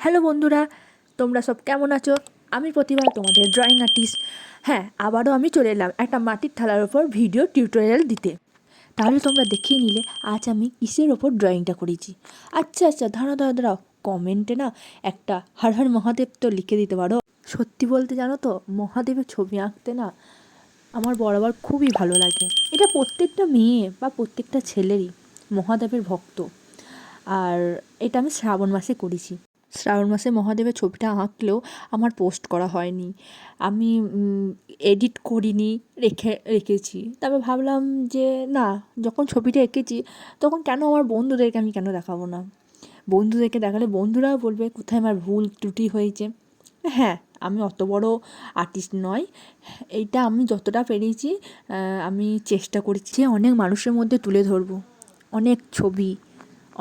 Hello বন্ধুরা, তোমরা সব কেমন আছো? আমি প্রতিভা, তোমাদের ড্রয়িং আর্টিস্ট। হ্যাঁ, আবারও আমি চলে এলাম একটা মাটির থালার ওপর ভিডিও টিউটোরিয়াল দিতে। তাহলে তোমরা দেখিয়ে নিলে আজ আমি কিসের ওপর ড্রয়িংটা করেছি। আচ্ছা, দাঁড়াও, কমেন্টে না একটা হর হর মহাদেব তো লিখে দিতে পারো। সত্যি বলতে জানো তো, মহাদেবের ছবি আঁকতে না আমার বরাবর খুবই ভালো লাগে। এটা প্রত্যেকটা মেয়ে বা প্রত্যেকটা ছেলেরই মহাদেবের ভক্ত। আর এটা আমি শ্রাবণ মাসে করেছি। শ্রাবণ মাসে মহাদেবের ছবিটা আঁকলেও আমার পোস্ট করা হয়নি, আমি এডিট করিনি, রেখেছি। তারপর ভাবলাম যে না, যখন ছবিটা এঁকেছি তখন কেন আমার বন্ধুদেরকে আমি কেন দেখাবো না? বন্ধুদেরকে দেখালে বন্ধুরাও বলবে কোথায় আমার ভুল ত্রুটি হয়েছে। হ্যাঁ, আমি অত বড় আর্টিস্ট নয়, এইটা আমি যতটা পেরেছি আমি চেষ্টা করেছি যে অনেক মানুষের মধ্যে তুলে ধরবো। অনেক ছবি,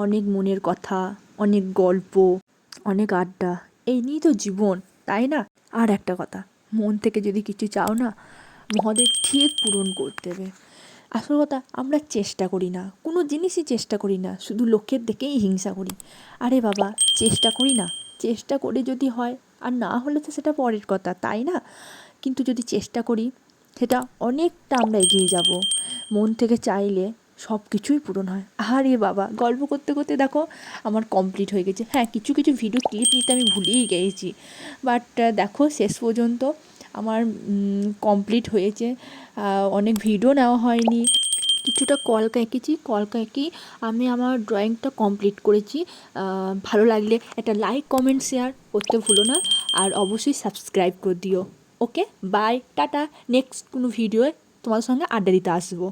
অনেক মনের কথা, অনেক গল্প, অনেক আড্ডা, এই নিয়েই তো জীবন, তাই না? আর একটা কথা, মন থেকে যদি কিছু চাও না, মহাদেব ঠিক পূরণ করতে দেবে। আসল কথা, আমরা চেষ্টা করি না, কোনো জিনিসই চেষ্টা করি না, শুধু লোকের দেখেই হিংসা করি। আরে বাবা, চেষ্টা করি না, চেষ্টা করে যদি হয়, আর না হলে তো সেটা পরের কথা, তাই না? কিন্তু যদি চেষ্টা করি, সেটা অনেকটা আমরা এগিয়ে যাব। মন থেকে চাইলে সব কিছুই পূরণ হয়। আরে বাবা, গল্প করতে করতে দেখো আমার কমপ্লিট হয়ে গেছে। হ্যাঁ, কিছু কিছু ভিডিও ক্লিপ নিতে আমি ভুলেই গিয়েছি, বাট দেখো শেষ পর্যন্ত আমার কমপ্লিট হয়েছে। অনেক ভিডিও নেওয়া হয়নি, কিছুটা কলকা এঁকেছি, কলকা এঁকেই আমি আমার ড্রয়িংটা কমপ্লিট করেছি। ভালো লাগলে একটা লাইক, কমেন্ট, শেয়ার করতে ভুলো না, আর অবশ্যই সাবস্ক্রাইব করে দিও। ওকে, বাই, টাটা। নেক্সট কোনো ভিডিওয়ে তোমার সঙ্গে আড্ডা দিতে আসবো।